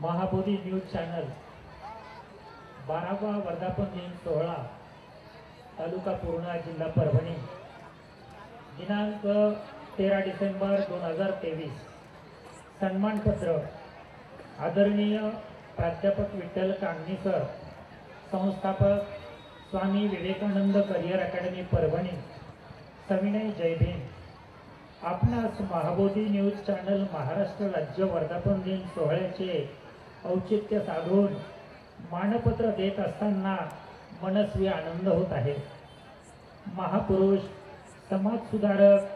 Mahabodhi news channel 12वा वर्धापन दिन सोहळा तालुका पूर्णा जिल्हा परभणी दिनांक 13 डिसेंबर 2023 सन्मानपत्र आदरणीय प्राध्यापक विठ्ठल कांगणी सर संस्थापक स्वामी विवेकानंद करियर अकॅडमी परभणी सविनय जय भीम। आपणास महाबोधी न्यूज चॅनल महाराष्ट्र राज्य वर्धापन दिन सोहळ्याचे औचित्य साधून मानपत्र देत असताना मनस्वी आनंद होत आहे। महापुरुष समाजसुधारक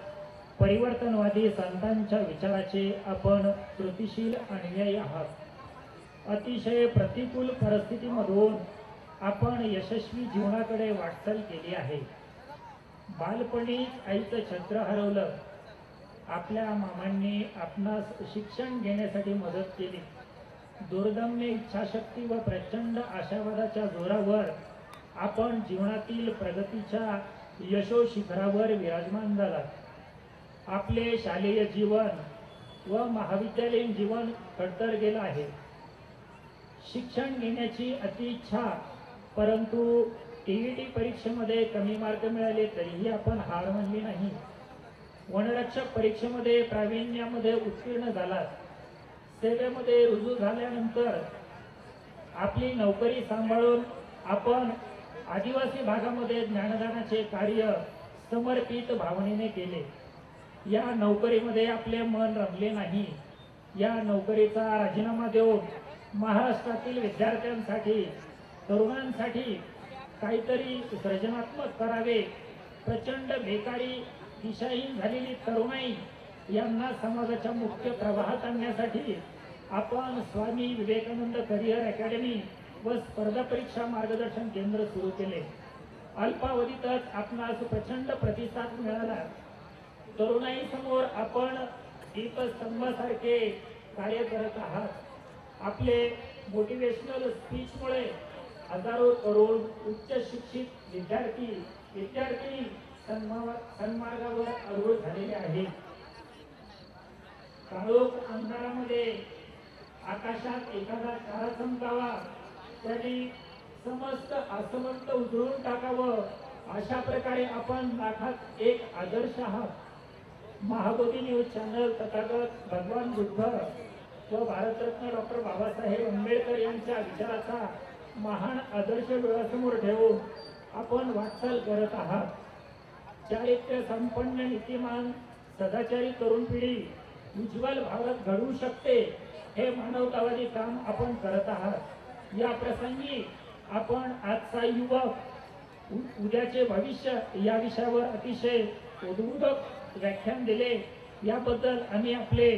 परिवर्तनवादी संतांच्या विचाराचे आपण कृतिशील अनुयायी आहात। अतिशय प्रतिकूल परिस्थितीमधून आपण यशस्वी जीवनाकडे वाटचाल केली आहे। बालपणी आईचं छत्र हरवलं, आपल्या मामांनी आपणास शिक्षण घेण्यासाठी मदत केली। दुर्दम्य इच्छाशक्ती व प्रचंड आशावादाच्या जोरावर आपण जीवनातील प्रगतीच्या यशोशिखरावर विराजमान झालात। आपले शालेय जीवन व महाविद्यालयीन जीवन खडतर गेलं आहे। शिक्षण घेण्याची अति इच्छा, परंतु टीईटी परीक्षेमध्ये कमी मार्क मिळाले तरीही आपण हार मानली नाही। वनरक्षक परीक्षेमध्ये प्रावीण्यामध्ये उत्तीर्ण झालात। सेवेमध्ये रुजू झाल्यानंतर आपली नोकरी सांभाळून आपण आदिवासी भागामध्ये ज्ञानदानाचे कार्य समर्पित भावनेने केले। या नोकरीमध्ये आपले मन रमले नाही। या नोकरीचा राजीनामा देऊन महाराष्ट्रातील विद्यार्थ्यांसाठी तरुणांसाठी काहीतरी सृजनात्मक करावे। प्रचंड बेकारी दिशाहीन झालेली तरुणाई यांना समाजाच्या मुख्य प्रवाहात आणण्यासाठी आपण स्वामी विवेकानंद करियर अकॅडमी व स्पर्धा परीक्षा मार्गदर्शन केंद्र सुरू केले। अल्पावधीतच आपणास प्रचंड प्रतिसाद मिळाला। तरुणाई समोर आपण दीपस्तंभासारखे कार्य करत आहात। आपले मोटिवेशनल स्पीचमुळे हजारो तरुण उच्च शिक्षित विद्यार्थी सन्मार्गावर अग्रसर झालेले आहेत। काळोख अंधारामध्ये आकाशात एखादा तारा चमकावा, त्यांनी समस्त आसमंत उजळून टाकावं, अशा प्रकारे आपण लाखात एक आदर्श आहात। महाबोधी न्यूज चॅनल तथागत भगवान बुद्ध व भारतरत्न डॉक्टर बाबासाहेब आंबेडकर यांच्या विचाराचा महान आदर्श डोळ्यासमोर ठेवून आपण वाटचाल करत आहात। चारित्र्य संपन्न नीतिमान सदाचारी तरुण पिढी उज्ज्वल भारत घडवू शकते, हे मानवतावादी काम आपण करत आहात। या प्रसंगी आपण आजचा युवक उद्याचे भविष्य या विषयावर अतिशय उद्बोधक व्याख्यान दिले, याबद्दल आम्ही आपले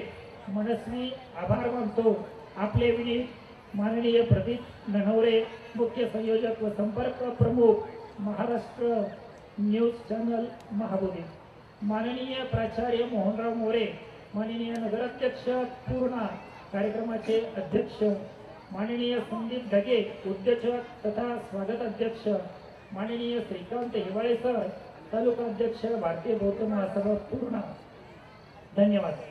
मनस्वी आभार मानतो। आपले विनीत माननीय प्रदीप ननवरे, मुख्य संयोजक व संपर्क प्रमुख महाराष्ट्र न्यूज चॅनल महाबोधी, माननीय प्राचार्य मोहनराव मोरे, माननीय नगराध्यक्ष पूर्णा कार्यक्रमाचे अध्यक्ष, माननीय संदीप ढगे उद्योजक तथा स्वागत अध्यक्ष, माननीय श्रीकांत हिवाळे सर तालुका अध्यक्ष भारतीय बौद्ध महासभा पूर्णा। धन्यवाद।